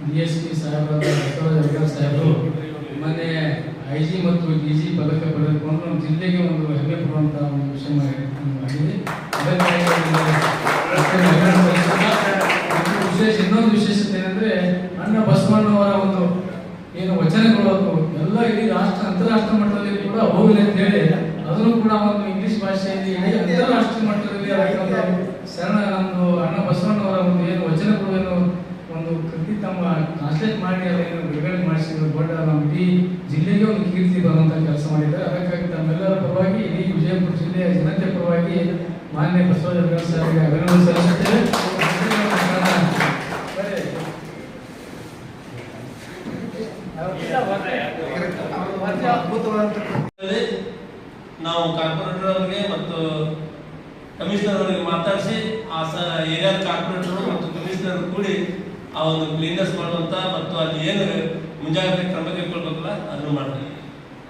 DSP ಸಾಹೇಬರಾದ Basavaraj Iyer ಸಾಹೇಬರು ಮೊನ್ನೆ IG ಮತ್ತು DG ಪದಕ ಪಡೆದುಕೊಂಡು ನಮ್ಮ ಜಿಲ್ಲೆಗೆ ಒಂದು ಹೆಮ್ಮೆ ಪಡುವಂಥ ಒಂದು ವಿಷಯ ಆಗಿದೆ. ವಿಶೇಷ ಇನ್ನೊಂದು ವಿಶೇಷತೆ ಏನಂದ್ರೆ ಅಣ್ಣ ಬಸವಣ್ಣವರ ಒಂದು ಏನು ವಚನಗಳು ಎಲ್ಲ ಇಡೀ ರಾಷ್ಟ್ರ ಅಂತಾರಾಷ್ಟ್ರ ಮಟ್ಟದಲ್ಲಿ ಕೂಡ ಹೋಗಲಿ ಅಂತ ಹೇಳಿ ಅದನ್ನು ಕೂಡ ಒಂದು ಇಂಗ್ಲಿಷ್ ಭಾಷೆಯಲ್ಲಿ ಅಂತಾರಾಷ್ಟ್ರೀಯ ಮಟ್ಟದಲ್ಲಿ ಶರಣ ನಮ್ಮದು ಅಣ್ಣ ಬಸವಣ್ಣವರ ಒಂದು ಏನು ವಚನಗಳು ಏನು ಒಂದು ಕೃತಿ ತಮ್ಮ ಟ್ರಾನ್ಸ್ಲೇಟ್ ಮಾಡಿ ಅದನ್ನು ಬಿಡುಗಡೆ ಮಾಡಿಸಿದ್ರು. ದೊಡ್ಡ ನಮ್ಮ ಇಡೀ ಜಿಲ್ಲೆಗೆ ಒಂದು ಕೀರ್ತಿ ಬರುವಂತ ಕೆಲಸ ಮಾಡಿದ್ದಾರೆ. ಅದಕ್ಕಾಗಿ ತಮ್ಮೆಲ್ಲರ ಪರವಾಗಿ ಇಡೀ ವಿಜಯಪುರ ಜಿಲ್ಲೆಯ ಜನತೆ ಪರವಾಗಿ ಮಾನ್ಯ ಬಸವರಾಜ ಅಯ್ಯರ್ ಸಾಹೇಬರಿಗೆ ಅಭಿನಂದನೆ ಸಲ್ಲಿಸುತ್ತೇವೆ. ನಾವು ಕಾರ್ಪೊರೇಟರ್ ಅವರಿಗೆ ಮತ್ತು ಕಮಿಷನರ್ ಅವರಿಗೆ ಮಾತಾಡಿಸಿ ಆ ಏರಿಯಾದ ಕಾರ್ಪೊರೇಟರ್ ಮತ್ತು ಕಮಿಷನರ್ ಕೂಡಿ ಆ ಒಂದು ಕ್ಲೀನೆಸ್ ಮಾಡುವಂತ ಮತ್ತು ಅಲ್ಲಿ ಏನು ಮುಂಜಾಗ್ರತೆ ಕ್ರಮ ಕೈಗೊಳ್ಬೇಕಲ್ಲ ಅದನ್ನು ಮಾಡ್ತೀವಿ.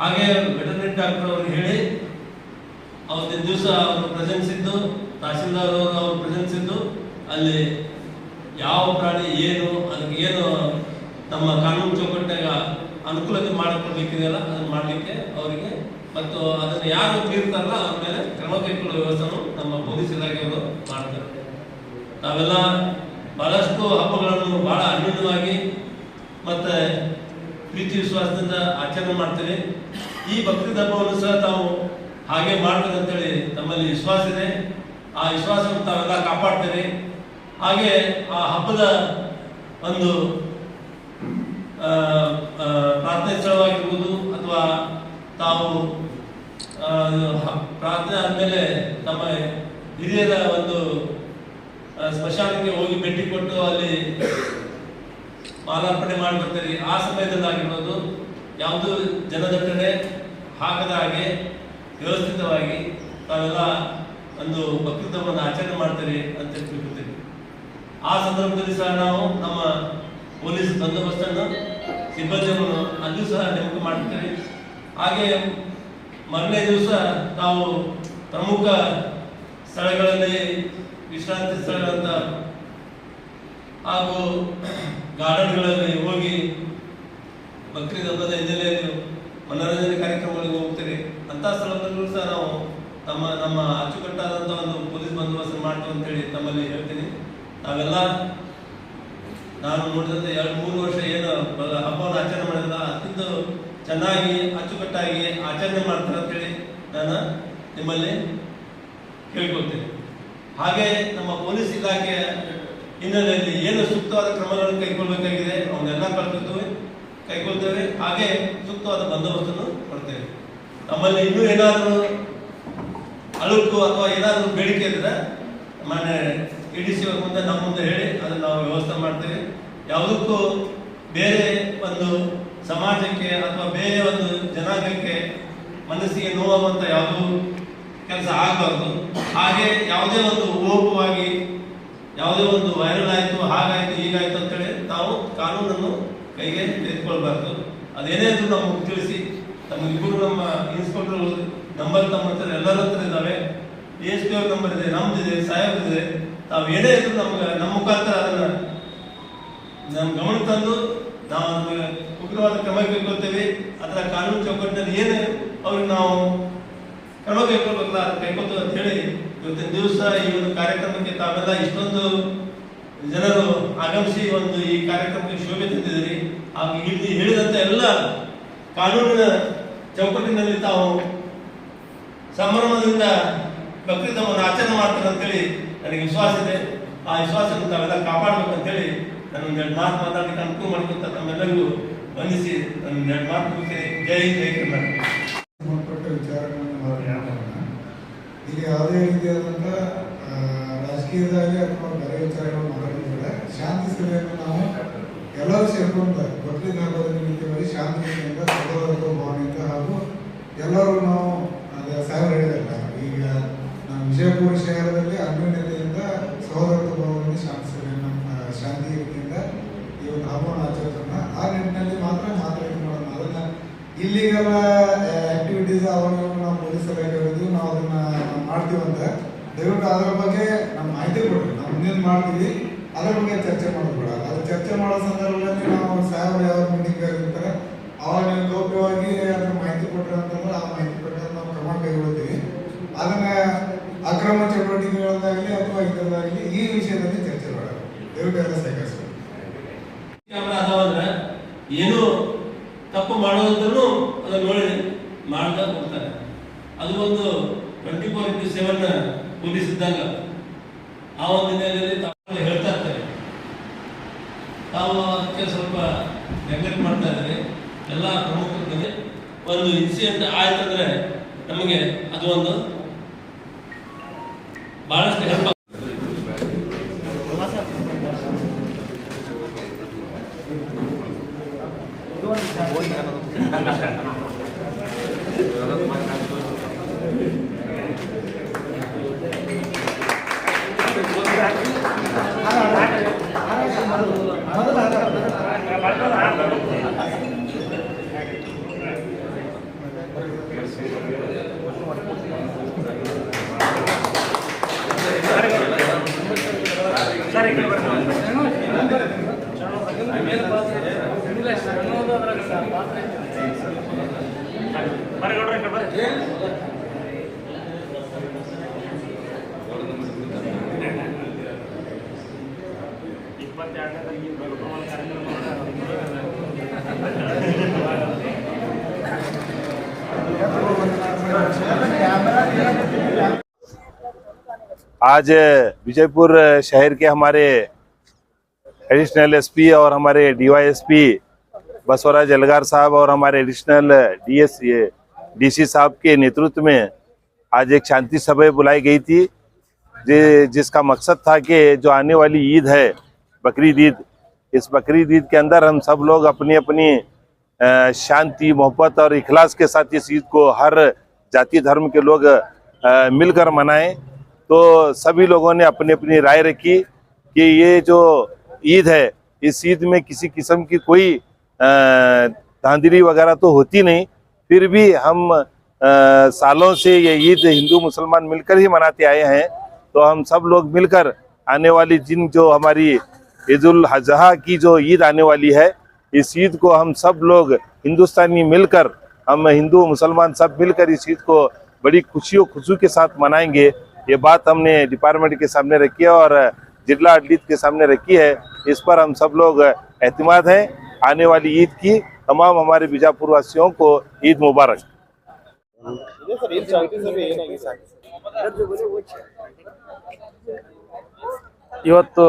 ಹಾಗೆ ವೆಟರ್ನರಿ ಡಾಕ್ಟರ್ ಅವ್ರಿಗೆ ಹೇಳಿ ಅವತ್ತಿನ ದಿವಸ ಅವರು ಪ್ರೆಸೆನ್ಸ್ ಇದ್ದು, ತಹಸೀಲ್ದಾರ್ ಅವರು ಅವ್ರ ಪ್ರೆಸೆನ್ಸ್ ಇದ್ದು ಅಲ್ಲಿ ಯಾವ ಪ್ರಾಣಿ ಏನು ಅದಕ್ಕೆ ಏನು ನಮ್ಮ ಕಾನೂನು ಚೌಕಟ್ಟಿನಾಗ ಅನುಕೂಲತೆ ಮಾಡಿಕೊಡ್ಬೇಕಿದೆಯಲ್ಲ ಅದನ್ನು ಮಾಡಲಿಕ್ಕೆ ಅವರಿಗೆ ಮತ್ತು ಅದನ್ನು ಯಾರು ಮೀರ್ತಾರಲ್ಲ ಅವ್ರ ಮೇಲೆ ಕ್ರಮ ಕೈಗೊಳ್ಳುವ ವ್ಯವಸ್ಥೆಯನ್ನು ನಮ್ಮ ಪೊಲೀಸ್ ಇಲಾಖೆಯವರು ಮಾಡ್ತಾರೆ. ನಾವೆಲ್ಲ ಬಹಳಷ್ಟು ಹಬ್ಬಗಳನ್ನು ಬಹಳ ಅನ್ಯೂನ್ಯವಾಗಿ ಮತ್ತೆ ಪ್ರೀತಿ ವಿಶ್ವಾಸದಿಂದ ಆಚರಣೆ ಮಾಡ್ತೇವೆ. ಈ ಬಕ್ರೀದ್ ಹಬ್ಬವನ್ನು ಸಹ ತಾವು ಹಾಗೆ ಮಾಡ್ತಾರೆ ಅಂತೇಳಿ ನಮ್ಮಲ್ಲಿ ವಿಶ್ವಾಸ ಇದೆ. ಆ ವಿಶ್ವಾಸವನ್ನು ತಾವೆಲ್ಲ ಕಾಪಾಡ್ತೇವೆ. ಹಾಗೆ ಆ ಹಬ್ಬದ ಒಂದು ಪ್ರಾರ್ಥನೆ ಸ್ಥಳವಾಗಿರ್ಬೋದು ಅಥವಾ ತಾವು ಪ್ರಾರ್ಥನೆ ಆದಮೇಲೆ ತಮ್ಮ ಹಿರಿಯರ ಒಂದು ಸ್ಮಶಾನಕ್ಕೆ ಹೋಗಿ ಭೇಟಿ ಕೊಟ್ಟು ಅಲ್ಲಿ ಮಾಲಾರ್ಪಣೆ ಮಾಡಿ ಬರ್ತೀರಿ. ಆ ಸಮಯದಲ್ಲಿ ಆಗಿರ್ಬೋದು ಯಾವುದು ಜನದಟ್ಟಣೆ ಆಗದ ಹಾಗೆ ವ್ಯವಸ್ಥಿತವಾಗಿ ತಾವೆಲ್ಲ ಒಂದು ಬಕ್ರೀದ್ ಹಬ್ಬವನ್ನು ಆಚರಣೆ ಮಾಡ್ತೀರಿ ಅಂತ ತಿಳ್ಕೊತೀವಿ. ಆ ಸಂದರ್ಭದಲ್ಲಿ ಸಹ ನಾವು ನಮ್ಮ ಪೊಲೀಸ್ ಬಂದೋಬಸ್ತನ್ನು ಸಿಬ್ಬಂದಿಯನ್ನು ಅಲ್ಲೂ ಸಹ ನೇಮಕ ಮಾಡ್ತೀವಿ. ಹಾಗೆ ಮೊದಲನೇ ದಿವಸ ತಾವು ಪ್ರಮುಖ ಸ್ಥಳಗಳಲ್ಲಿ ವಿಶ್ರಾಂತಿ ಸ್ಥಳಗಳಂತ ಹಾಗೂ ಗಾರ್ಡನ್ಗಳಲ್ಲಿ ಹೋಗಿ ಬಕ್ರೀದ್ ಹಬ್ಬದ ಹಿನ್ನೆಲೆಯಲ್ಲಿ ಮನೋರಂಜನೆ ಕಾರ್ಯಕ್ರಮಗಳಿಗೆ ಹೋಗ್ತೀರಿ. ಅಂಥ ಸ್ಥಳದಲ್ಲೂ ಸಹ ನಾವು ನಮ್ಮ ಅಚ್ಚುಕಟ್ಟಾದಂಥ ಒಂದು ಪೊಲೀಸ್ ಬಂದೋಬಸ್ತ್ ಮಾಡ್ತೀವಿ ಅಂತೇಳಿ ತಮ್ಮಲ್ಲಿ ಹೇಳ್ತೀನಿ. ನಾವೆಲ್ಲ ನಾನು ನೋಡಿದಂತೆ 2-3 ವರ್ಷ ಏನು ಹಬ್ಬವನ್ನು ಆಚರಣೆ ಮಾಡಿದ್ರೆ ಅತ್ಯಂತ ಚೆನ್ನಾಗಿ ಅಚ್ಚುಕಟ್ಟಾಗಿ ಆಚರಣೆ ಮಾಡ್ತಾರೆ ಅಂತೇಳಿ ನಾನು ನಿಮ್ಮಲ್ಲಿ ಕೇಳ್ಕೊಳ್ತೇನೆ. ಹಾಗೆ ನಮ್ಮ ಪೊಲೀಸ್ ಇಲಾಖೆಯ ಹಿನ್ನೆಲೆಯಲ್ಲಿ ಏನು ಸೂಕ್ತವಾದ ಕ್ರಮಗಳನ್ನು ಕೈಗೊಳ್ಳಬೇಕಾಗಿದೆ ಅವನ್ನೆಲ್ಲ ಕೈಗೊಳ್ತೇವೆ. ಹಾಗೆ ಸೂಕ್ತವಾದ ಬಂದೋಬಸ್ತನ್ನು ಕೊಡ್ತೇವೆ. ನಮ್ಮಲ್ಲಿ ಇನ್ನೂ ಏನಾದರೂ ಅಳುಕು ಅಥವಾ ಏನಾದರೂ ಬೇಡಿಕೆ ಇದ್ರೆ ಮಾನ್ಯ ADC ಅವ್ರ ಮುಂದೆ ನಮ್ಮ ಮುಂದೆ ಹೇಳಿ ಅದನ್ನು ನಾವು ವ್ಯವಸ್ಥೆ ಮಾಡ್ತೇವೆ. ಯಾವುದಕ್ಕೂ ಬೇರೆ ಒಂದು ಸಮಾಜಕ್ಕೆ ಅಥವಾ ಬೇರೆ ಒಂದು ಜನಾಂಗಕ್ಕೆ ಮನಸ್ಸಿಗೆ ನೋವಾಗುವಂಥ ಯಾವುದೂ ಕೆಲಸ ಆಗಬಾರ್ದು. ಹಾಗೆ ಯಾವುದೇ ಒಂದು ಊಹವಾಗಿ ಯಾವುದೇ ಒಂದು ವೈರಲ್ ಆಯಿತು ಹಾಗಾಯಿತು ಹೀಗಾಯಿತು ಅಂತೇಳಿ ನಾವು ಕಾನೂನನ್ನು ಕೈಗೆ ತೆಗೆದುಕೊಳ್ಬಾರ್ದು. ಅದೇನೇ ಇದ್ರು ನಮಗೆ ತಿಳಿಸಿ. ನಮಗಿಬ್ಬರು ನಮ್ಮ ಇನ್ಸ್ಪೆಕ್ಟರ್ ನಂಬರ್ ತಮ್ಮ ಹತ್ರ ಎಲ್ಲರ ಹತ್ರ ಇದ್ದಾವೆ. DSP ಅವ್ರ ನಂಬರ್ ಇದೆ, ನಮ್ದಿದೆ, ಸಾಹೇಬ್ರಿದೆ. ತಾವು ಏನೇ ಇದ್ರು ನಮ್ಮ ಮುಖಾಂತರ ಅದನ್ನು ನಮ್ಮ ಗಮನ ತಂದು ನಾವು ಉಗ್ರವಾದ ಕ್ರಮ ಕೈಗೊಳ್ತೇವೆ. ಅದರ ಕಾನೂನು ಚೌಕಟ್ಟಿನಲ್ಲಿ ಏನು ಅವ್ರಿಗೆ ನಾವು ಕ್ರಮ ಕೈಗೊಳ್ಬೇಕಲ್ಲ ಅದು ಕೈಗೊಳ್ತೇವೆ ಅಂತ ಹೇಳಿ ಇವತ್ತಿನ ದಿವಸ ಈ ಒಂದು ಕಾರ್ಯಕ್ರಮಕ್ಕೆ ತಾವೆಲ್ಲ ಇಷ್ಟೊಂದು ಜನರು ಆಗಮಿಸಿ ಒಂದು ಈ ಕಾರ್ಯಕ್ರಮಕ್ಕೆ ಶೋಭೆ ತಂದಿದ್ದೀರಿ. ಹಾಗೂ ಇಲ್ಲಿ ಹೇಳಿದಂಥ ಎಲ್ಲ ಕಾನೂನಿನ ಚೌಕಟ್ಟಿನಲ್ಲಿ ತಾವು ಸಂಭ್ರಮದಿಂದ ಬಕ್ರೀದ್ ಹಬ್ಬವನ್ನು ಆಚರಣೆ ಮಾಡ್ತಾರೆ ಅಂತೇಳಿ ನನಗೆ ವಿಶ್ವಾಸ ಇದೆ. ಆ ವಿಶ್ವಾಸವನ್ನು ತಾವೆಲ್ಲ ಕಾಪಾಡಬೇಕಂತೇಳಿ ನಾನು 2 ಮಾತು ಮಾತಾಡಲಿಕ್ಕೆ ಅನುಕೂಲ ಮಾಡಿಕೊಂತ ತಮ್ಮೆಲ್ಲರಿಗೂ ವಂದಿಸಿ ನಾನು 2 ಮಾತು ಮುಗಿಸ್ತೇನೆ. ಜೈ ಕರ್ನಾಟಕ. ಸಂಬಂಧಪಟ್ಟ ವಿಚಾರಗಳನ್ನು ನಾವು ಇಲ್ಲಿ ಯಾವುದೇ ರೀತಿಯಾದಂಥ ರಾಜಕೀಯದಾಗಿ ಅಥವಾ ಬೇರೆ ವಿಚಾರಗಳು ಮಾತಾಡಿದ್ರೆ ಶಾಂತಿ ಸಭೆಯನ್ನು ನಾವು ಎಲ್ಲರೂ ಸೇರ್ಕೊಂಡು ಬಕ್ರೀದ್ ಹಬ್ಬದ ನಿಮಿತ್ತವಾಗಿ ಶಾಂತಿಯಿಂದ ಸಹೋದರತ್ವ ಭಾವನೆಯಿಂದ ಹಾಗೂ ಎಲ್ಲರೂ ನಾವು ಸಾಹೇಬರು ಹೇಳಿದಲ್ಲ ಈಗ ನಮ್ಮ ವಿಜಯಪುರ ಶಹರದಲ್ಲಿ ಅನ್ಯೋನ್ಯತೆಯಿಂದ ಸಹೋದರತ್ವ ಭಾವನೆಯಿಂದ ಶಾಂತಿ ರೀತಿಯಿಂದ ಈ ಒಂದು ಹಬ್ಬವನ್ನು ಆಚರಿಸೋಣ. ಆ ನಿಟ್ಟಿನಲ್ಲಿ ಮಾತ್ರ ಮಾತಾಡಿ ಮಾಡೋಣ. ಅದನ್ನು ಇಲ್ಲಿಗೆಲ್ಲ ಆಕ್ಟಿವಿಟೀಸ್ ಅವನ್ನು ನಾವು ಪೊಲೀಸ್ ಇಲಾಖೆ ನಾವು ಅದನ್ನ ಮಾಡ್ತೀವಂತ ದಯವಿಟ್ಟು ಅದರ ಬಗ್ಗೆ ನಮ್ಮ ಮಾಹಿತಿ ಕೊಡ್ರಿ. ನಾವು ಮುಂದಿನ ಮಾಡ್ತೀವಿ, ಅದರ ಬಗ್ಗೆ ಚರ್ಚೆ ಮಾಡೋದು ಬೇಡ. ಅದು ಚರ್ಚೆ ಮಾಡೋ ತಪ್ಪು ಮಾಡೋದಂದ್ರೂ ಅದನ್ನು ನೋಡಿ ಮಾಡ್ತಾ ಹೋಗ್ತಾರೆ. ಅದು ಒಂದು 24/7 ಪೊಲೀಸ್ ಇದ್ದಾಗ ಆ ಒಂದು ಹಿನ್ನೆಲೆಯಲ್ಲಿ ತಾವು ಹೇಳ್ತಾ ಇರ್ತಾರೆ. ತಾವು ಅದಕ್ಕೆ ಸ್ವಲ್ಪ ನೆಗ್ಲೆಕ್ಟ್ ಮಾಡ್ತಾ ಇದ್ದಾರೆ. ಎಲ್ಲ ಪ್ರಮುಖರಿಗೆ ಒಂದು ಇನ್ಸಿಡೆಂಟ್ ಆಯ್ತಂದ್ರೆ ನಮಗೆ ಅದು ಒಂದು ಬಹಳಷ್ಟು ಹೆಲ್ಪ್. आज विजयपुर शहर के हमारे एडिशनल एसपी और हमारे डीवाईएसपी बसवराज अलगार साहब और हमारे एडिशनल डीसी साहब के नेतृत्व में आज एक शांति सभा बुलाई गई थी, जिसका मकसद था कि जो आने वाली ईद है बकरीद ईद, इस बकरीद ईद के अंदर हम सब लोग अपनी अपनी शांति मोहब्बत और इखलास के साथ इस ईद को हर जाति धर्म के लोग मिलकर मनाएं। तो सभी लोगों ने अपनी अपनी राय रखी कि ये जो ईद है, इस ईद में किसी किस्म की कोई धांधली वगैरह तो होती नहीं, फिर भी हम सालों से ये ईद हिंदू मुसलमान मिलकर ही मनाते आए हैं। तो हम सब लोग मिलकर आने वाली जो हमारी ईद उल अजहा की जो ईद आने वाली है, इस ईद को हम सब लोग हिंदुस्तानी मिलकर, हम हिंदू मुसलमान सब मिलकर इस ईद को बड़ी खुशी के साथ मनाएंगे। ये बात हमने डिपार्टमेंट के सामने रखी है और जिला आडलित के सामने रखी है। इस पर हम सब लोग एतमाद हैं। आने वाली ईद की तमाम हमारे बीजापुर वासियों को ईद मुबारक। ಇವತ್ತು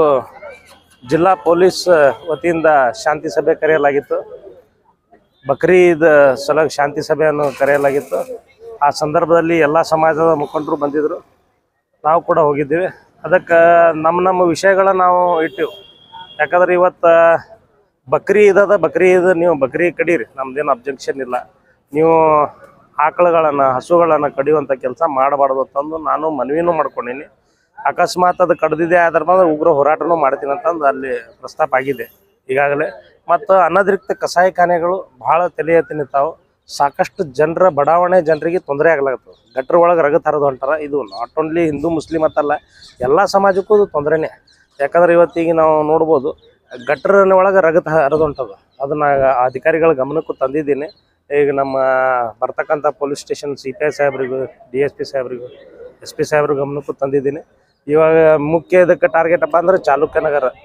ಜಿಲ್ಲಾ ಪೊಲೀಸ್ ವತಿಯಿಂದ ಶಾಂತಿ ಸಭೆ ಕರೆಯಲಾಗಿತ್ತು. ಬಕ್ರೀದ್ ಸಲಗ ಶಾಂತಿ ಸಭೆಯನ್ನು ಕರೆಯಲಾಗಿತ್ತು. ಆ ಸಂದರ್ಭದಲ್ಲಿ ಎಲ್ಲ ಸಮಾಜದ ಮುಖಂಡರು ಬಂದಿದ್ದರು, ನಾವು ಕೂಡ ಹೋಗಿದ್ದೀವಿ. ಅದಕ್ಕೆ ನಮ್ಮ ವಿಷಯಗಳನ್ನ ನಾವು ಇಟ್ಟಿವಿ. ಯಾಕಂದ್ರೆ ಇವತ್ತು ಬಕ್ರೀದ್ ಅದ, ಬಕ್ರೀದ್ ನೀವು ಬಕ್ರಿ ಕಡೀರಿ, ನಮ್ದೇನು ಅಬ್ಜೆಕ್ಷನ್ ಇಲ್ಲ. ನೀವು ಆಕಳುಗಳನ್ನು ಹಸುಗಳನ್ನು ಕಡಿಯುವಂಥ ಕೆಲಸ ಮಾಡಬಾರ್ದು ಅಂತಂದು ನಾನು ಮನವಿನೂ ಮಾಡ್ಕೊಂಡೀನಿ. ಅಕಸ್ಮಾತ್ ಅದು ಕಡ್ದಿದೆ ಆದ್ರೆ ಮಾತ್ರ ಉಗ್ರ ಹೋರಾಟನೂ ಮಾಡ್ತೀನಿ ಅಂತಂದು ಅಲ್ಲಿ ಪ್ರಸ್ತಾಪ ಆಗಿದೆ ಈಗಾಗಲೇ. ಮತ್ತು ಅನಧಿಕೃತ ಕಸಾಯಿಖಾನೆಗಳು ಭಾಳ ತಲೆ ಎತ್ತಿ ನಿಂತಾವು. ಸಾಕಷ್ಟು ಜನರ ಬಡಾವಣೆ ಜನರಿಗೆ ತೊಂದರೆ ಆಗ್ಲಾಗ್ತದೆ. ಗಟ್ರ ಒಳಗೆ ರಗತ್ ಹರಿದು ಹೊಂಟಾರ. ಇದು ನಾಟ್ ಓನ್ಲಿ ಹಿಂದೂ ಮುಸ್ಲಿಮ್ ಅಂತಲ್ಲ, ಎಲ್ಲ ಸಮಾಜಕ್ಕೂ ಇದು ತೊಂದರೆನೇ. ಯಾಕಂದ್ರೆ ಇವತ್ತಿಗೆ ನಾವು ನೋಡ್ಬೋದು ಗಟ್ರನ ಒಳಗೆ ರಗತ್ ಹರಿದು ಹೊಂಟದ. ಅದನ್ನು ಅಧಿಕಾರಿಗಳ ಗಮನಕ್ಕೂ ತಂದಿದ್ದೀನಿ. ಈಗ ನಮ್ಮ ಬರ್ತಕ್ಕಂಥ police station CPI ಸಾಹೇಬ್ರಿಗೂ, DSP ಸಾಹೇಬ್ರಿಗೂ, SP ಸಾಹೇಬ್ರ ಗಮನಕ್ಕೂ ತಂದಿದ್ದೀನಿ. ಇವಾಗ ಮುಖ್ಯ ಇದಕ್ಕೆ ಟಾರ್ಗೆಟ್ ಅಪ್ಪ ಅಂದ್ರೆ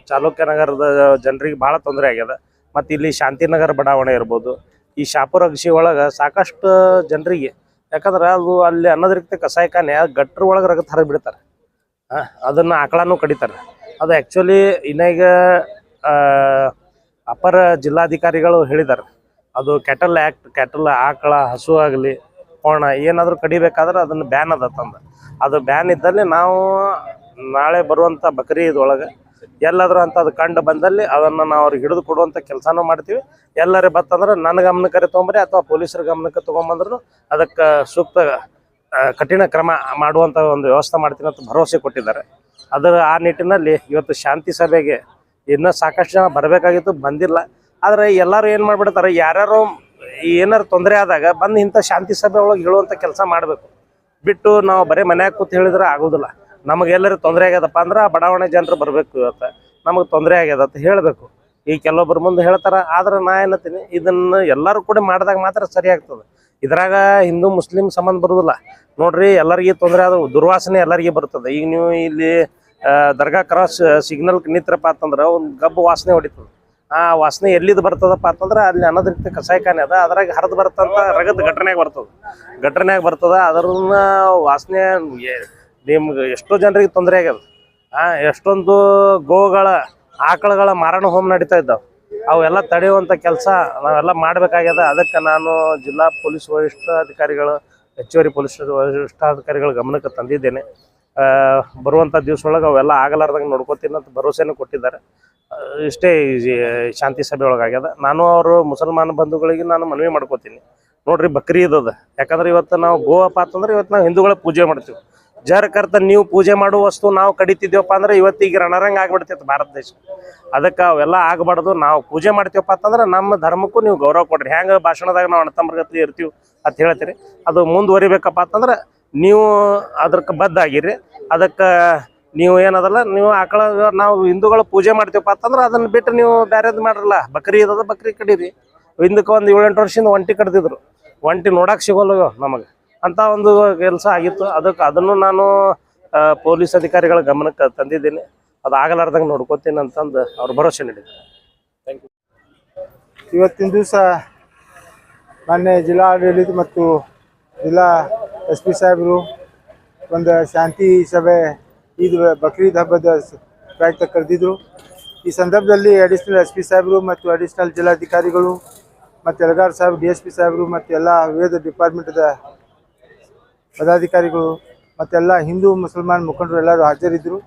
ಚಾಲುಕ್ಯನಗರದ ಜನರಿಗೆ ಭಾಳ ತೊಂದರೆ ಆಗ್ಯದ. ಮತ್ತು ಇಲ್ಲಿ ಶಾಂತಿನಗರ ಬಡಾವಣೆ ಇರ್ಬೋದು, ಈ ಶಾಪುರ ಅಗಶಿ ಒಳಗೆ ಸಾಕಷ್ಟು ಜನರಿಗೆ, ಯಾಕಂದ್ರೆ ಅದು ಅಲ್ಲಿ ಅನಧಿಕೃತ ಕಸಾಯಿಖಾನೆ ಗಟ್ರ ಒಳಗೆ ರಗತ್ ಹರಿದು ಬಿಡ್ತಾರೆ. ಅದನ್ನು ಆಕಳನೂ ಕಡಿತಾರೆ. ಅದು ಆ್ಯಕ್ಚುಲಿ ಇನ್ನೀಗ ಅಪರ ಜಿಲ್ಲಾಧಿಕಾರಿಗಳು ಹೇಳಿದ್ದಾರೆ, ಅದು ಕ್ಯಾಟಲ್ ಆ್ಯಕ್ಟ್, ಕ್ಯಾಟಲ್ ಆಕಳ ಹಸು ಆಗಲಿ ಕೋಣ ಏನಾದರೂ ಕಡಿಬೇಕಾದ್ರೆ ಅದನ್ನು ಬ್ಯಾನ್ ಅದ ತಂದು. ಅದು ಬ್ಯಾನ್ ಇದ್ದಲ್ಲಿ ನಾವು ನಾಳೆ ಬರುವಂಥ ಬಕ್ರೀದ್ ಒಳಗೆ ಎಲ್ಲಾದರೂ ಅಂಥದ್ದು ಕಂಡು ಬಂದಲ್ಲಿ ಅದನ್ನು ನಾವು ಅವ್ರಿಗೆ ಹಿಡಿದು ಕೊಡುವಂಥ ಕೆಲಸನೂ ಮಾಡ್ತೀವಿ. ಎಲ್ಲರೂ ಬತ್ತಂದ್ರೆ ನನ್ನ ಗಮನಕ್ಕೆ ತೊಗೊಂಬರಿ ಅಥವಾ ಪೊಲೀಸರ ಗಮನಕ್ಕೆ ತೊಗೊಂಬಂದ್ರೂ ಅದಕ್ಕೆ ಸೂಕ್ತ ಕಠಿಣ ಕ್ರಮ ಮಾಡುವಂಥ ಒಂದು ವ್ಯವಸ್ಥೆ ಮಾಡ್ತೀನಿ ಅಂತ ಭರವಸೆ ಕೊಟ್ಟಿದ್ದಾರೆ. ಆ ನಿಟ್ಟಿನಲ್ಲಿ ಇವತ್ತು ಶಾಂತಿ ಸಭೆಗೆ ಇನ್ನೂ ಸಾಕಷ್ಟು ಜನ ಬರಬೇಕಾಗಿತ್ತು, ಬಂದಿಲ್ಲ. ಆದರೆ ಎಲ್ಲರೂ ಏನು ಮಾಡಿಬಿಡ್ತಾರೆ, ಯಾರ್ಯಾರು ಏನಾರು ತೊಂದರೆ ಆದಾಗ ಬಂದು ಇಂಥ ಶಾಂತಿ ಸಭೆ ಒಳಗೆ ಹೇಳುವಂಥ ಕೆಲಸ ಮಾಡಬೇಕು ಬಿಟ್ಟು ನಾವು ಬರೀ ಮನ್ಯಾಗ ಕೂತು ಹೇಳಿದ್ರೆ ಆಗೋದಿಲ್ಲ. ನಮಗೆಲ್ಲರೂ ತೊಂದರೆ ಆಗ್ಯದಪ್ಪ ಅಂದ್ರೆ ಆ ಬಡಾವಣೆ ಜನರು ಬರಬೇಕು, ಇವತ್ತು ನಮಗೆ ತೊಂದರೆ ಆಗ್ಯದ ಅಂತ ಹೇಳಬೇಕು. ಈ ಕೆಲವೊಬ್ಬರು ಮುಂದೆ ಹೇಳ್ತಾರೆ, ಆದ್ರೆ ನಾ ಏನತ್ತೀನಿ, ಇದನ್ನು ಎಲ್ಲರೂ ಕೂಡ ಮಾಡಿದಾಗ ಮಾತ್ರ ಸರಿ ಆಗ್ತದೆ. ಇದ್ರಾಗ ಹಿಂದೂ ಮುಸ್ಲಿಂ ಸಂಬಂಧ ಬರೋದಿಲ್ಲ ನೋಡ್ರಿ. ಎಲ್ಲರಿಗೆ ತೊಂದರೆ ಆದ ದುರ್ವಾಸನೆ ಎಲ್ಲರಿಗೆ ಬರ್ತದೆ. ಈಗ ನೀವು ಇಲ್ಲಿ ದರ್ಗಾ ಕ್ರಾಸ್ ಸಿಗ್ನಲ್ ನಿಂತ್ರಪ್ಪ ಅಂತಂದ್ರೆ ಒಂದು ಗಬ್ಬು ವಾಸನೆ ಹೊಡಿತದೆ. ಆ ವಾಸನೆ ಎಲ್ಲಿದ್ದು ಬರ್ತದಪ್ಪ ಅಂತಂದ್ರೆ ಅಲ್ಲಿ ಅನಧಿಕೃತ ಕಸಾಯಿಖಾನೆ ಅದ, ಅದ್ರಾಗ ಹರಿದು ಬರ್ತಂತ ರಗತ್ ಗಟ್ರನ್ಯಾಗ ಬರ್ತದ. ಅದನ್ನ ವಾಸನೆ ನಿಮ್ಗೆ ಎಷ್ಟೋ ಜನರಿಗೆ ತೊಂದರೆ ಆಗ್ಯದ. ಎಷ್ಟೊಂದು ಗೋಗಳ ಆಕಳುಗಳ ಮಾರಣ ಹೋಮ ನಡೀತಾ ಇದ್ದಾವೆ. ಅವೆಲ್ಲ ತಡೆಯುವಂಥ ಕೆಲಸ ನಾವೆಲ್ಲ ಮಾಡಬೇಕಾಗ್ಯದ. ಅದಕ್ಕೆ ನಾನು ಜಿಲ್ಲಾ ಪೊಲೀಸ್ ವರಿಷ್ಠಾಧಿಕಾರಿಗಳು, ಹೆಚ್ಚುವರಿ ಪೊಲೀಸ್ ವರಿಷ್ಠಾಧಿಕಾರಿಗಳ ಗಮನಕ್ಕೆ ತಂದಿದ್ದೇನೆ. ಬರುವಂಥ ದಿವಸದೊಳಗೆ ಅವೆಲ್ಲ ಆಗಲಾರ್ದಂಗೆ ನೋಡ್ಕೋತೀನಿ ಅಂತ ಭರವಸೆನೂ ಕೊಟ್ಟಿದ್ದಾರೆ. ಇಷ್ಟೇ ಶಾಂತಿ ಸಭೆ ಒಳಗಾಗ್ಯದ. ನಾನು ಅವರು ಮುಸಲ್ಮಾನ ಬಂಧುಗಳಿಗೆ ನಾನು ಮನವಿ ಮಾಡ್ಕೋತೀನಿ, ನೋಡ್ರಿ ಬಕ್ರೀದ್ ಅದ. ಯಾಕಂದ್ರೆ ಇವತ್ತು ನಾವು ಗೋವಪ್ಪ ಅಂತಂದ್ರೆ ಇವತ್ತು ನಾವು ಹಿಂದೂಗಳ ಪೂಜೆ ಮಾಡ್ತೀವಿ. ಜರಕರ್ತ ನೀವು ಪೂಜೆ ಮಾಡುವ ವಸ್ತು ನಾವು ಕಡಿತಿದ್ದೀವಪ್ಪ ಅಂದ್ರೆ ಇವತ್ತಿಗೆ ರಣರಂಗ ಆಗ್ಬಿಡ್ತೈತೆ ಭಾರತ ದೇಶ. ಅದಕ್ಕೆ ಅವೆಲ್ಲ ಆಗಬಾರ್ದು. ನಾವು ಪೂಜೆ ಮಾಡ್ತೀವಪ್ಪ ಅಂತಂದ್ರೆ ನಮ್ಮ ಧರ್ಮಕ್ಕೂ ನೀವು ಗೌರವ ಕೊಡ್ರಿ. ಹೆಂಗೆ ಭಾಷಣದಾಗ ನಾವು ಅಣ್ಣತಮ್ಮರ್ಗತಿ ಇರ್ತೀವಿ ಅಂತ ಹೇಳ್ತೀರಿ, ಅದು ಮುಂದುವರಿಬೇಕಪ್ಪ ಅಂತಂದ್ರೆ ನೀವು ಅದಕ್ಕೆ ಬದ್ಧ ಆಗಿರಿ. ಅದಕ್ಕೆ ನೀವು ಏನದಲ್ಲ, ನೀವು ಆಕಳ ನಾವು ಹಿಂದೂಗಳು ಪೂಜೆ ಮಾಡ್ತೀವಪ್ಪ ಅಂತಂದ್ರೆ ಅದನ್ನು ಬಿಟ್ಟು ನೀವು ಬೇರೆದು ಮಾಡ್ರಲ್ಲ. ಬಕ್ರಿ ಇದ್ದದ ಬಕ್ರಿ ಕಡೀರಿ. ಹಿಂದಕ್ಕೆ ಒಂದು 7-8 ವರ್ಷದಿಂದ ಒಂಟಿ ಕಡ್ದಿದ್ರು. ಒಂಟಿ ನೋಡಕ್ಕೆ ಸಿಗೋಲ್ಲ ನಮಗೆ ಅಂತ ಒಂದು ಕೆಲಸ ಆಗಿತ್ತು. ಅದನ್ನು ನಾನು ಪೊಲೀಸ್ ಅಧಿಕಾರಿಗಳ ಗಮನಕ್ಕೆ ತಂದಿದ್ದೀನಿ. ಅದು ಆಗಲಾರ್ದಂಗೆ ನೋಡ್ಕೋತೀನಿ ಅಂತಂದು ಅವ್ರು ಭರವಸೆ ನೀಡಿದ್ದಾರೆ. Thank you. ಇವತ್ತಿನ ದಿವಸ ಮಾನ್ಯ ಜಿಲ್ಲಾಡಳಿತ ಮತ್ತು ಜಿಲ್ಲಾ SP ಸಾಹೇಬರು ಒಂದು ಶಾಂತಿ ಸಭೆ ಬಕ್ರೀದ್ ಹಬ್ಬದ ಪ್ರಯುಕ್ತ ಕರೆದಿದ್ರು. ಈ ಸಂದರ್ಭದಲ್ಲಿ ಅಡಿಷನಲ್ SP ಸಾಹೇಬರು ಮತ್ತು ಅಡಿಷನಲ್ ಜಿಲ್ಲಾಧಿಕಾರಿಗಳು ಮತ್ತು ಯಲಗಾರ್ ಸಾಹೇಬ್ DSP ಸಾಹೇಬರು ಮತ್ತು ಎಲ್ಲ ವಿವಿಧ ಡಿಪಾರ್ಟ್ಮೆಂಟದ ಪದಾಧಿಕಾರಿಗಳು ಮತ್ತೆಲ್ಲ ಹಿಂದೂ ಮುಸಲ್ಮಾನ್ ಮುಖಂಡರು ಎಲ್ಲರೂ ಹಾಜರಿದ್ದರು.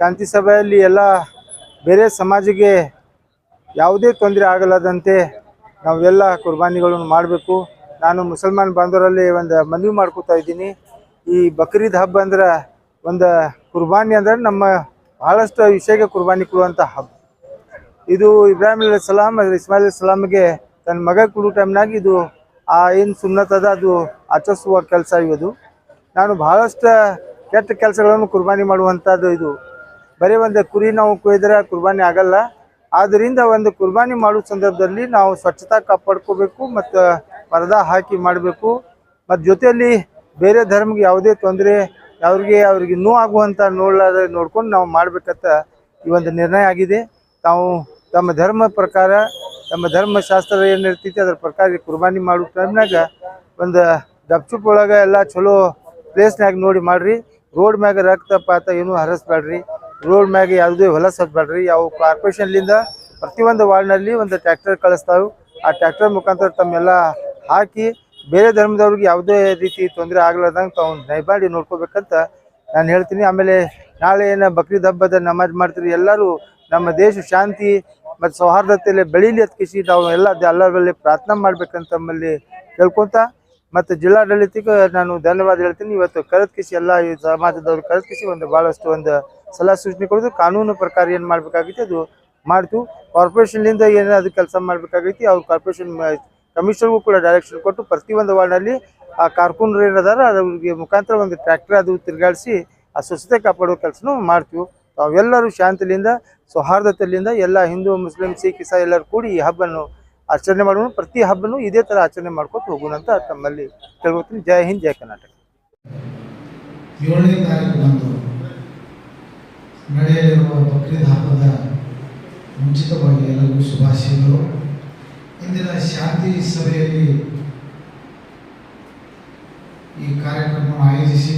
ಶಾಂತಿ ಸಭೆಯಲ್ಲಿ ಎಲ್ಲ ಬೇರೆ ಸಮಾಜಿಗೆ ಯಾವುದೇ ತೊಂದರೆ ಆಗಲಾದಂತೆ ನಾವೆಲ್ಲ ಕುರ್ಬಾನಿಗಳನ್ನು ಮಾಡಬೇಕು. ನಾನು ಮುಸಲ್ಮಾನ್ ಬಾಂಧವರಲ್ಲಿ ಒಂದು ಮನವಿ ಮಾಡ್ಕೋತಾ ಇದ್ದೀನಿ. ಈ ಬಕ್ರೀದ್ ಹಬ್ಬ ಅಂದ್ರೆ ಒಂದು ಕುರ್ಬಾನಿ ಅಂದರೆ ನಮ್ಮ ಭಾಳಷ್ಟು ವಿಷಯಕ್ಕೆ ಕುರ್ಬಾನಿ ಕೊಡುವಂಥ ಹಬ್ಬ ಇದು. ಇಬ್ರಾಹಿಂ ಅಲೈಹಿಸ್ಸಲಾಮ್ ಇಸ್ಮಾಯಿಲ್ ಅಲೈಹಿಸ್ಸಲಾಮ್ಗೆ ತನ್ನ ಮಗ ಕೊಡೋ ಟೈಮ್ನಾಗ ಇದು ಏನು ಸುನ್ನತ್ ಅದ ಅದು ಆಚರಿಸುವ ಕೆಲಸ ಇವದು. ನಾನು ಭಾಳಷ್ಟು ಕೆಟ್ಟ ಕೆಲಸಗಳನ್ನು ಕುರ್ಬಾನಿ ಮಾಡುವಂಥದ್ದು ಇದು. ಬರೀ ಒಂದು ಕುರಿ ನಾವು ಕೊಯ್ದರೆ ಕುರ್ಬಾನಿ ಆಗಲ್ಲ. ಆದ್ದರಿಂದ ಒಂದು ಕುರ್ಬಾನಿ ಮಾಡೋ ಸಂದರ್ಭದಲ್ಲಿ ನಾವು ಸ್ವಚ್ಛತಾ ಕಾಪಾಡ್ಕೋಬೇಕು ಮತ್ತು ಪರದಾ ಹಾಕಿ ಮಾಡಬೇಕು. ಮತ್ತು ಜೊತೆಯಲ್ಲಿ ಬೇರೆ ಧರ್ಮಕ್ಕೆ ಯಾವುದೇ ತೊಂದರೆ ಅವ್ರಿಗೆ ನೋವು ಆಗುವಂಥ ನೋಡ್ಕೊಂಡು ನಾವು ಮಾಡಬೇಕಂತ ಈ ಒಂದು ನಿರ್ಣಯ ಆಗಿದೆ. ತಾವು ತಮ್ಮ ಧರ್ಮ ಪ್ರಕಾರ ನಮ್ಮ ಧರ್ಮಶಾಸ್ತ್ರ ಏನು ಇರ್ತೈತಿ ಅದ್ರ ಪ್ರಕಾರ ಕುರ್ಬಾನಿ ಮಾಡೋ ಟೈಮ್ನಾಗ ಒಂದು ಗಪ್ಚುಪ್ ಒಳಗೆ ಎಲ್ಲ ಚಲೋ ಪ್ಲೇಸ್ನಾಗ ನೋಡಿ ಮಾಡಿರಿ. ರೋಡ್ ಮ್ಯಾಗ ರಕ್ತಪಾತ ಏನೂ ಹರಿಸ್ಬೇಡ್ರಿ. ರೋಡ್ ಮ್ಯಾಗ ಯಾವುದೇ ಹೊಲಸು ಹತ್ಬೇಡ್ರಿ. ಯಾವ ಕಾರ್ಪೊರೇಷನ್ಲಿಂದ ಪ್ರತಿಯೊಂದು ವಾರ್ಡ್ನಲ್ಲಿ ಒಂದು ಟ್ರ್ಯಾಕ್ಟರ್ ಕಳಿಸ್ತಾವೆ. ಆ ಟ್ರ್ಯಾಕ್ಟರ್ ಮುಖಾಂತರ ತಮ್ಮೆಲ್ಲ ಹಾಕಿ ಬೇರೆ ಧರ್ಮದವ್ರಿಗೆ ಯಾವುದೇ ರೀತಿ ತೊಂದರೆ ಆಗ್ಲಾರ್ದಂಗೆ ತಾವು ದಯಮಾಡಿ ನೋಡ್ಕೋಬೇಕಂತ ನಾನು ಹೇಳ್ತೀನಿ. ಆಮೇಲೆ ನಾಳೆ ಏನು ಬಕ್ರೀದ್ ಹಬ್ಬದ ನಮಾಜ್ ಮಾಡ್ತೀರಿ, ಎಲ್ಲರೂ ನಮ್ಮ ದೇಶ ಶಾಂತಿ ಮತ್ತು ಸೌಹಾರ್ದತೆಯಲ್ಲಿ ಬೆಳೀಲಿ ಅತ್ಕಿಸಿ ನಾವು ಎಲ್ಲರ ಬಳಿ ಪ್ರಾರ್ಥನೆ ಮಾಡ್ಬೇಕಂತ ನಮ್ಮಲ್ಲಿ ಕೇಳ್ಕೊತ ಮತ್ತು ಜಿಲ್ಲಾಡಳಿತಕ್ಕೆ ನಾನು ಧನ್ಯವಾದ ಹೇಳ್ತೀನಿ. ಇವತ್ತು ಕರೆದ್ಕಿಸಿ ಎಲ್ಲ ಈ ಸಮಾಜದವ್ರು ಕರೆದ್ಕಿಸಿ ಒಂದು ಭಾಳಷ್ಟು ಒಂದು ಸಲಹೆ ಸೂಚನೆ ಕೊಡೋದು ಕಾನೂನು ಪ್ರಕಾರ ಏನು ಮಾಡಬೇಕಾಗೈತಿ ಅದು ಮಾಡ್ತೀವಿ. ಕಾರ್ಪೊರೇಷನ್ಲಿಂದ ಏನು ಅದು ಕೆಲಸ ಮಾಡಬೇಕಾಗೈತಿ ಅವ್ರು ಕಾರ್ಪೊರೇಷನ್ ಕಮಿಷನರ್ಗೂ ಕೂಡ ಡೈರೆಕ್ಷನ್ ಕೊಟ್ಟು ಪ್ರತಿಯೊಂದು ವಾರ್ಡ್ನಲ್ಲಿ ಆ ಕಾರ್ಕುನರು ಏನದಾರ ಅವ್ರಿಗೆ ಮುಖಾಂತರ ಒಂದು ಟ್ರ್ಯಾಕ್ಟರ್ ಅದು ತಿರುಗಾಡಿಸಿ ಆ ಸ್ವಚ್ಛತೆ ಕಾಪಾಡೋ ಕೆಲಸನೂ ಮಾಡ್ತೀವಿ. ತಾವೆಲ್ಲರೂ ಶಾಂತಿಯಿಂದ ಸೌಹಾರ್ದತೆಯಿಂದ ಎಲ್ಲ ಹಿಂದೂ ಮುಸ್ಲಿಂ ಸಿಖ್ ಇಸಾಯಿ ಎಲ್ಲರೂ ಕೂಡಿ ಈ ಹಬ್ಬನ್ನು ಆಚರಣೆ ಮಾಡೋಣ. ಪ್ರತಿ ಹಬ್ಬನೂ ಇದೇ ಥರ ಆಚರಣೆ ಮಾಡ್ಕೊತ ಹೋಗೋಣ ಅಂತ ತಮ್ಮಲ್ಲಿ ಕೇಳ್ಕೊತೀನಿ. ಜೈ ಹಿಂದ್, ಜೈ ಕರ್ನಾಟಕ. 7ನೇ ತಾರೀಕು ನಡೆಯಲಿರುವ ಬಕ್ರೀದ್ ಹಬ್ಬದ ಮುಂಚಿತವಾಗಿ ಎಲ್ಲರಿಗೂ ಶುಭಾಶಯಗಳು. ಇಂದಿನ ಶಾಂತಿ ಸಭೆಯಲ್ಲಿ ಈ ಕಾರ್ಯಕ್ರಮವನ್ನು ಆಯೋಜಿಸಿ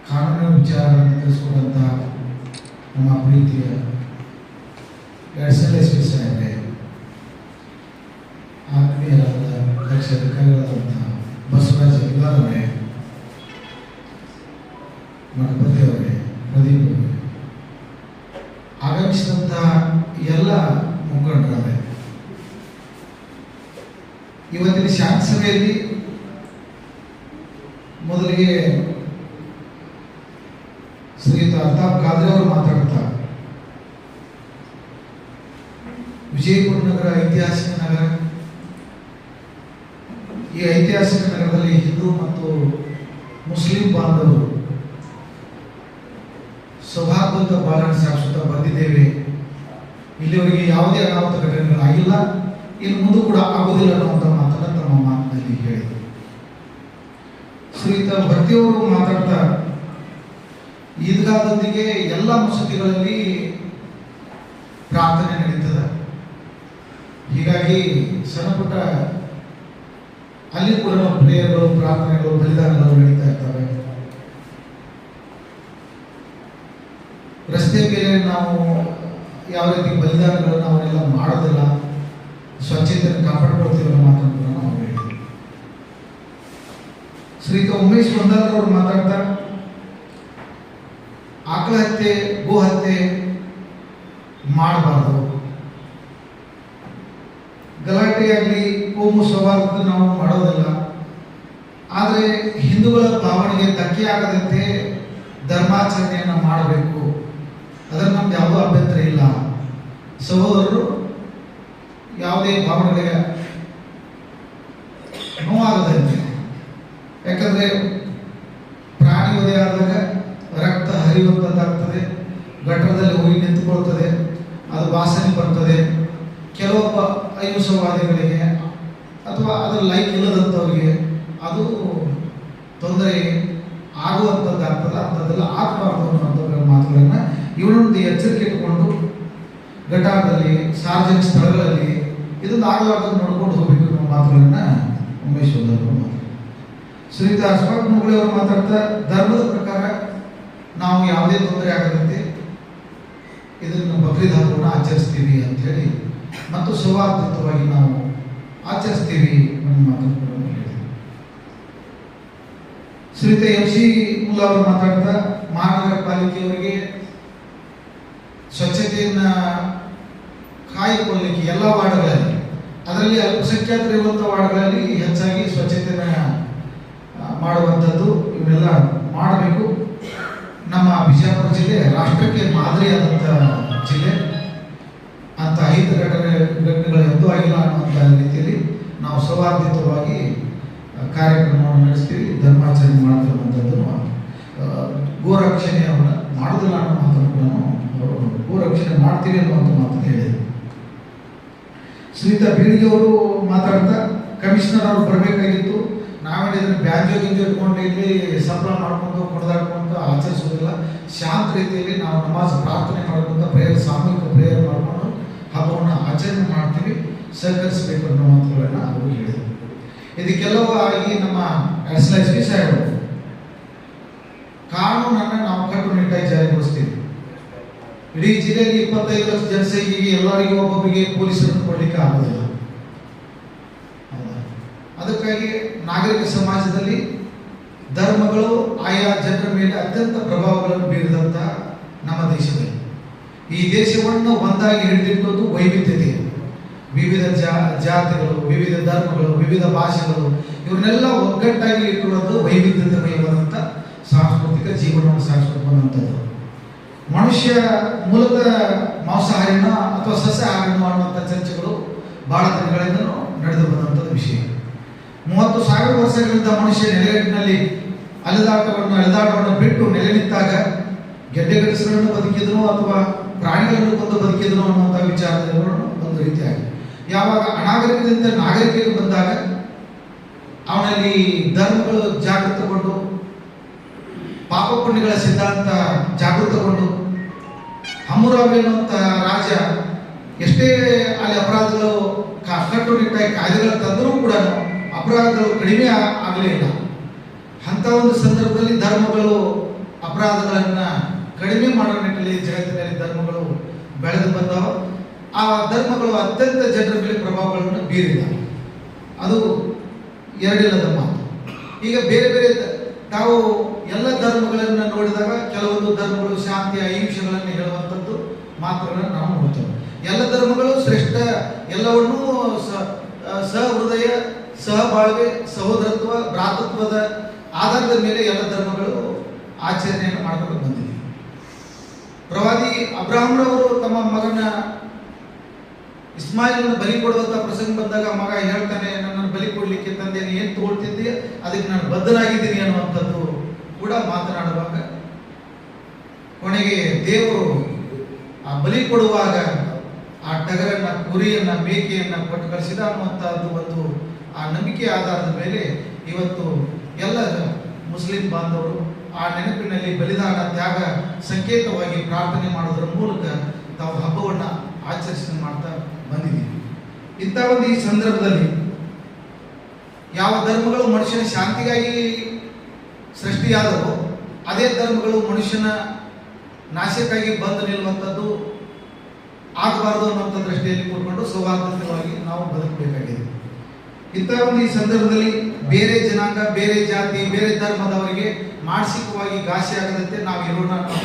ಕಾನೂನು ವಿಚಾರಗಳನ್ನು ತಿಳಿಸ್ಕೊಡುವಂಥ ನಮ್ಮ ಪ್ರೀತಿಯ ಅಡಿಷನಲ್ SP ಸಾಹೇಬ್ರೆ, ಆತ್ಮೀಯರಾದ ಅಧ್ಯಕ್ಷ ಅಧಿಕಾರಿಗಳಾದಂಥ ಬಸವರಾಜ್ ಯಲಗಾರ್ ಅವರೇ, ಗಣಪತಿ ಅವರೇ, ಪ್ರದೀಪ್ ಅವರೇ, ಆಗಮಿಸಿದಂಥ ಎಲ್ಲ ಮುಖಂಡರೇ, ಇವತ್ತಿನ ಶಾಂತಿ ಸಭೆಯಲ್ಲಿ ಮೊದಲಿಗೆ ಶ್ರೀಯುತ ಅಲ್ತಾಫ್ ಖಾದ್ರಿ ಅವರು ಮಾತಾಡ್ತಾ ವಿಜಯಪುರ ನಗರ ಐತಿಹಾಸಿಕ ನಗರ. ಈ ಐತಿಹಾಸಿಕ ನಗರದಲ್ಲಿ ಹಿಂದೂ ಮತ್ತು ಮುಸ್ಲಿಂ ಬಾಂಧವರು ಸೌಹಾರ್ದದ ಬಾಳನ್ನು ಸಾಗಿಸುತ್ತಾ ಬಂದಿದ್ದೇವೆ. ಇಲ್ಲಿವರೆಗೆ ಯಾವುದೇ ಅನಾಹುತ ಘಟನೆಗಳಾಗಿಲ್ಲ, ಇನ್ನು ಮುಂದೆ ಕೂಡ ಆಗುವುದಿಲ್ಲ ಅನ್ನುವಂಥ ಮಾತನ್ನು ತಮ್ಮ ಮಾತಿನಲ್ಲಿ ಹೇಳಿದರು. ಶ್ರೀಯುತ ಭರ್ತಿಯವರು ಮಾತಾಡ್ತಾ ಈದ್ಗಾದೊಂದಿಗೆ ಎಲ್ಲ ಮಸೂದಿಗಳಲ್ಲಿ ಪ್ರಾರ್ಥನೆ ನಡೀತದೆ. ಹೀಗಾಗಿ ಸಣ್ಣ ಪುಟ್ಟ ಅಲ್ಲಿ ಕೂಡ ಪ್ರೇಯರ್ಗಳು, ಪ್ರಾರ್ಥನೆಗಳು, ಬಲಿದಾನಗಳು ನಡೀತಾ ಇರ್ತವೆ. ರಸ್ತೆ ಮೇಲೆ ನಾವು ಯಾವ ರೀತಿ ಬಲಿದಾನಗಳನ್ನು ಅವನ್ನೆಲ್ಲ ಮಾಡೋದಿಲ್ಲ, ಸ್ವಚ್ಛತೆಯನ್ನು ಕಾಪಾಡ್ಕೊಳ್ತೀವಿ ಅನ್ನೋ ಮಾತನ್ನು ಕೂಡ ನಾವು ಹೇಳಿದ್ವಿ. ಶ್ರೀಯುತ ಉಮೇಶ್ ಬಂದಾರ್ ಅವರು ಮಾತಾಡ್ತಾ ಆಕಳ ಹತ್ಯೆ, ಗೋ ಹತ್ಯೆ ಮಾಡಬಾರ್ದು, ಗಲಾಟೆಯಾಗಲಿ ಕೋಮು ಸವಾಲು ನಾವು ಮಾಡೋದಿಲ್ಲ, ಆದರೆ ಹಿಂದೂಗಳ ಭಾವನೆಗೆ ಧಕ್ಕೆ ಆಗದಂತೆ ಧರ್ಮಾಚರಣೆಯನ್ನು ಮಾಡಬೇಕು, ಅದರ ನಮ್ದು ಯಾವುದೋ ಅಭ್ಯಂತರ ಇಲ್ಲ. ಸಹೋದರರು ಯಾವುದೇ ಭಾವನೆಗಳಿಗೆ ನೋವಾಗದಂತೆ, ಯಾಕಂದರೆ ಪ್ರಾಣಿ ವಧೆ ಆದಾಗ ರಕ್ತ ಹರಿಯುವಂಥದ್ದಾಗ್ತದೆ, ಗಟ್ಟರದಲ್ಲಿ ಹೋಗಿ ನಿಂತುಕೊಳ್ತದೆ, ಅದು ವಾಸನೆ ಬರ್ತದೆ. ಕೆಲವೊಬ್ಬ ಅಹಿಂಸವಾದಿಗಳಿಗೆ ಅಥವಾ ಅದರ ಲೈಕ್ ಇಲ್ಲದಂಥವ್ರಿಗೆ ಅದು ತೊಂದರೆ ಆಗುವಂಥದ್ದಾಗ್ತದೆ. ಅಂಥದ್ದೆಲ್ಲ ಆಗಬಾರ್ದು ಅನ್ನುವಂಥ ಮಾತುಗಳನ್ನು ಇವಳೊಂದು ಎಚ್ಚರಿಕೆ ಇಟ್ಟುಕೊಂಡು ಘಟಾಟದಲ್ಲಿ, ಸಾರ್ವಜನಿಕ ಸ್ಥಳಗಳಲ್ಲಿ ಇದೊಂದು ಆಗಲಾರ್ದಂಗೆ ನೋಡ್ಕೊಂಡು ಹೋಗಬೇಕು ಅನ್ನೋ ಮಾತುಗಳನ್ನು ಉಮೇಶ್ ಅವರು ಮಾತಾಡ್ತಾರೆ. ಶ್ರೀಯುತ ಅಶ್ಫಾಕ್ ಮುಗುಳಿ ಅವರು ಮಾತಾಡ್ತಾ ಧರ್ಮದ ಪ್ರಕಾರ ನಾವು ಯಾವುದೇ ತೊಂದರೆ ಆಗದಂತೆ ಇದನ್ನು ಬಕ್ರೀದ್ ಹಬ್ಬವನ್ನು ಆಚರಿಸ್ತೀವಿ ಅಂಥೇಳಿ ಮತ್ತು ಸೌಹಾರ್ದಯುತವಾಗಿ ನಾವು ಆಚರಿಸ್ತೀವಿ ಅನ್ನೋ ಮಾತನ್ನು ಕೂಡ ಹೇಳಿದರು. ಶ್ರೀಯುತ MC ಮುಲ್ಲಾ ಅವರು ಮಾತಾಡ್ತಾ ಮಹಾನಗರ ಪಾಲಿಕೆಯವರಿಗೆ ಸ್ವಚ್ಛತೆಯನ್ನು ಕಾಯ್ದುಕೊಳ್ಳಲಿಕ್ಕೆ ಎಲ್ಲ ವಾರ್ಡ್ಗಳಲ್ಲಿ, ಅದರಲ್ಲಿ ಅಲ್ಪಸಂಖ್ಯಾತರು ಇರುವಂಥ ವಾರ್ಡ್ಗಳಲ್ಲಿ ಹೆಚ್ಚಾಗಿ ಸ್ವಚ್ಛತೆಯನ್ನು ಮಾಡುವಂಥದ್ದು ಇವನ್ನೆಲ್ಲ ಮಾಡಬೇಕು. ನಮ್ಮ ಬಿಜಾಪುರ ಜಿಲ್ಲೆ ರಾಷ್ಟ್ರಕ್ಕೆ ಮಾದರಿಯಾದಂಥ ಜಿಲ್ಲೆ, ಅಂತ ಅಹಿತ ಘಟನೆಗಳು ಎಂದೂ ಆಗಿಲ್ಲ ಅನ್ನುವಂಥ ರೀತಿಯಲ್ಲಿ ನಾವು ಸೌಹಾರ್ದಯುತವಾಗಿ ಕಾರ್ಯಕ್ರಮವನ್ನು ನಡೆಸ್ತೀವಿ, ಧರ್ಮಾಚರಣೆ ಮಾಡ್ತಿರುವಂಥದ್ದನ್ನು, ಗೋರಕ್ಷಣೆಯನ್ನು ಮಾಡೋದಿಲ್ಲ ಅನ್ನೋ ಮಾತನ್ನು ಕೂಡ ಅವರು ಗೋರಕ್ಷಣೆ ಮಾಡ್ತೀವಿ ಅನ್ನುವಂಥ ಮಾತನ್ನು ಹೇಳಿದರು. ಶ್ರೀಯುತ ಬೀಳಿಗೆ ಅವರು ಮಾತಾಡ್ತಾ ಕಮಿಷನರ್ ಅವರು ಬರಬೇಕಾಗಿತ್ತು, ನಾವೇನಿದ್ರೆ ಬ್ಯಾಜೋ ಗಿಂಜೋ ಇಟ್ಕೊಂಡು ಇಲ್ಲಿ ಸಂಬಳ ಮಾಡ್ಕೊಂಡು ಕುಣಿದಾಡ್ಕೊಂಡು ಆಚರಿಸೋದಿಲ್ಲ, ಶಾಂತ ರೀತಿಯಲ್ಲಿ ನಾವು ನಮಾಜ್ ಪ್ರಾರ್ಥನೆ ಮಾಡ್ಕೊಂಡು ಪ್ರೇಯರ್, ಸಾಮೂಹಿಕ ಪ್ರೇಯರ್ ಮಾಡಿಕೊಂಡು ಹಬ್ಬವನ್ನು ಆಚರಣೆ ಮಾಡ್ತೀವಿ, ಸಹಕರಿಸಬೇಕು ಅನ್ನೋ ಮಾತುಗಳನ್ನು ಅವರು ಹೇಳಿದರು. ಇದಕ್ಕೆಲ್ಲವೂ ಆಗಿ ನಮ್ಮ SP ಸಾಹೇಬರು ಕಾನೂನನ್ನು ನಾವು ಕಟ್ಟುನಿಟ್ಟಾಗಿ ಜಾರಿಗೊಳಿಸ್ತೀವಿ. ಇಡೀ ಜಿಲ್ಲೆಯಲ್ಲಿ 25 ಲಕ್ಷ ಜನಸಂಖ್ಯೆಗೆ ಎಲ್ಲರಿಗೂ ಒಬ್ಬೊಬ್ಬರಿಗೆ ಪೊಲೀಸರನ್ನು ಕೊಡಲಿಕ್ಕೆ ಆಗೋದಿಲ್ಲ. ಅದಕ್ಕಾಗಿ ನಾಗರಿಕ ಸಮಾಜದಲ್ಲಿ ಧರ್ಮಗಳು ಆಯಾ ಜನರ ಮೇಲೆ ಅತ್ಯಂತ ಪ್ರಭಾವಗಳನ್ನು ಬೀರಿದಂಥ ನಮ್ಮ ದೇಶದಲ್ಲಿ ಈ ದೇಶವನ್ನು ಒಂದಾಗಿ ಹಿಡಿದಿಟ್ಟುವುದು ವೈವಿಧ್ಯತೆ, ವಿವಿಧ ಜಾತಿಗಳು, ವಿವಿಧ ಧರ್ಮಗಳು, ವಿವಿಧ ಭಾಷೆಗಳು, ಇವನ್ನೆಲ್ಲ ಒಗ್ಗಟ್ಟಾಗಿ ಇಟ್ಟುವುದು ವೈವಿಧ್ಯಮಯವಾದಂಥ ಸಾಂಸ್ಕೃತಿಕ ಜೀವನವನ್ನು ಸಾಗಿಸ್ಕೊಂಡಂಥದ್ದು. ಮನುಷ್ಯ ಮೂಲತಃ ಮಾಂಸಾಹಾರಿನ ಅಥವಾ ಸಸ್ಯಾಹಾರಿನ ಅನ್ನುವಂಥ ಚರ್ಚೆಗಳು ಬಹಳ ದಿನಗಳಿಂದ ನಡೆದು ಬಂದಂಥದ್ದು ವಿಷಯ. 30,000 ವರ್ಷಗಳಿಂದ ಮನುಷ್ಯ ನೆಲೆಗಟ್ಟಿನಲ್ಲಿ ಅಲೆದಾಟವನ್ನು ಬಿಟ್ಟು ನೆಲೆ ನಿಂತಾಗ ಗೆಡ್ಡೆಗಡಿಸಗಳನ್ನು ಬದುಕಿದನು ಅಥವಾ ಪ್ರಾಣಿಗಳನ್ನು ಕೊಂದು ಬದುಕಿದನು ಅನ್ನುವಂಥ ವಿಚಾರದಲ್ಲಿ ಒಂದು ರೀತಿಯಾಗಿ, ಯಾವಾಗ ಅನಾಗರಿಕದಿಂದ ನಾಗರಿಕರಿಗೆ ಬಂದಾಗ ಅವನಲ್ಲಿ ಧರ್ಮಗಳು ಜಾಗೃತಗೊಂಡು, ಪಾಪ ಪುಣ್ಯಗಳ ಸಿದ್ಧಾಂತ ಜಾಗೃತಗೊಂಡು, ಹಮ್ಮುರಾಬಿ ಅನ್ನುವಂಥ ರಾಜ ಎಷ್ಟೇ ಅಲ್ಲಿ ಅಪರಾಧಗಳು ಕಟ್ಟುನಿಟ್ಟಾಗಿ ಕಾಯ್ದೆಗಳು ತಂದರೂ ಕೂಡ ಅಪರಾಧಗಳು ಕಡಿಮೆ ಆಗಲೇ ಇಲ್ಲ. ಅಂಥ ಒಂದು ಸಂದರ್ಭದಲ್ಲಿ ಧರ್ಮಗಳು ಅಪರಾಧಗಳನ್ನು ಕಡಿಮೆ ಮಾಡೋ ನಿಟ್ಟಿನಲ್ಲಿ ಜಗತ್ತಿನಲ್ಲಿ ಧರ್ಮಗಳು ಬೆಳೆದು ಬಂದವ. ಆ ಧರ್ಮಗಳು ಅತ್ಯಂತ ಜನರ ಮೇಲೆ ಪ್ರಭಾವಗಳನ್ನು ಬೀರಿದ, ಅದು ಎರಡಿಲ್ಲದ ಮಾತು. ಈಗ ಬೇರೆ ಬೇರೆ ತಾವು ಎಲ್ಲ ಧರ್ಮಗಳನ್ನು ನೋಡಿದಾಗ ಕೆಲವೊಂದು ಧರ್ಮಗಳು ಶಾಂತಿ ಅಹಿಂಸೆಗಳನ್ನು ಹೇಳುವಂಥದ್ದು ಮಾತುಗಳನ್ನು ನಾವು ನೋಡ್ತೇವೆ. ಎಲ್ಲ ಧರ್ಮಗಳು ಶ್ರೇಷ್ಠ, ಎಲ್ಲವನ್ನೂ ಸಹೃದಯ, ಸಹಬಾಳ್ವೆ, ಸಹೋದರತ್ವ, ಭ್ರಾತೃತ್ವದ ಆಧಾರದ ಮೇಲೆ ಎಲ್ಲ ಧರ್ಮಗಳು ಆಚರಣೆಯನ್ನು ಮಾಡಿಕೊಂಡು ಬಂದಿವೆ. ಪ್ರವಾದಿ ಅಬ್ರಾಹ್ಮರವರು ತಮ್ಮ ಮಗನ ಇಸ್ಮಾಯಿಲನ್ನು ಬಲಿ ಕೊಡುವಂಥ ಪ್ರಸಂಗ ಬಂದಾಗ ಮಗ ಹೇಳ್ತಾನೆ, ನನ್ನನ್ನು ಬಲಿ ಕೊಡಲಿಕ್ಕೆ ತಂದೆ ಏನು ತಗೊಳ್ತಿದ್ದೆ ಅದಕ್ಕೆ ನಾನು ಬದ್ಧನಾಗಿದ್ದೀನಿ ಅನ್ನುವಂಥದ್ದು ಕೂಡ ಮಾತನಾಡುವಾಗ ಕೊನೆಗೆ ದೇವರು ಆ ಬಲಿ ಕೊಡುವಾಗ ಆ ಟಗರನ್ನ, ಕುರಿಯನ್ನ, ಮೇಕೆಯನ್ನ ಕೊಟ್ಟು ಕಳಿಸಿದ ಅನ್ನುವಂಥದ್ದು ಒಂದು ಆ ನಂಬಿಕೆ ಆಧಾರದ ಮೇಲೆ ಇವತ್ತು ಎಲ್ಲ ಮುಸ್ಲಿಂ ಬಾಂಧವರು ಆ ನೆನಪಿನಲ್ಲಿ ಬಲಿದಾನ ತ್ಯಾಗ ಸಂಕೇತವಾಗಿ ಪ್ರಾರ್ಥನೆ ಮಾಡೋದರ ಮೂಲಕ ತಾವು ಹಬ್ಬವನ್ನು ಇಂಥ ಒಂದು ಈ ಸಂದರ್ಭದಲ್ಲಿ ಯಾವ ಧರ್ಮಗಳು ಮನುಷ್ಯನ ಶಾಂತಿಗಾಗಿ ಸೃಷ್ಟಿಯಾದವು ಅದೇ ಧರ್ಮಗಳು ಮನುಷ್ಯನ ನಾಶಕ್ಕಾಗಿ ಬಂದು ನಿಲ್ಲುವಂಥದ್ದು ಆಗಬಾರ್ದು ಅನ್ನುವಂಥ ದೃಷ್ಟಿಯಲ್ಲಿ ಕೂತ್ಕೊಂಡು ಸೌಹಾರ್ದಯುತವಾಗಿ ನಾವು ಬದುಕಬೇಕಾಗಿದೆ. ಇಂಥ ಒಂದು ಈ ಸಂದರ್ಭದಲ್ಲಿ ಬೇರೆ ಜನಾಂಗ, ಬೇರೆ ಜಾತಿ, ಬೇರೆ ಧರ್ಮದವರಿಗೆ ಮಾನಸಿಕವಾಗಿ ಘಾಸಿ ಆಗದಂತೆ ನಾವು ಇರೋಣ ಅನ್ನೋ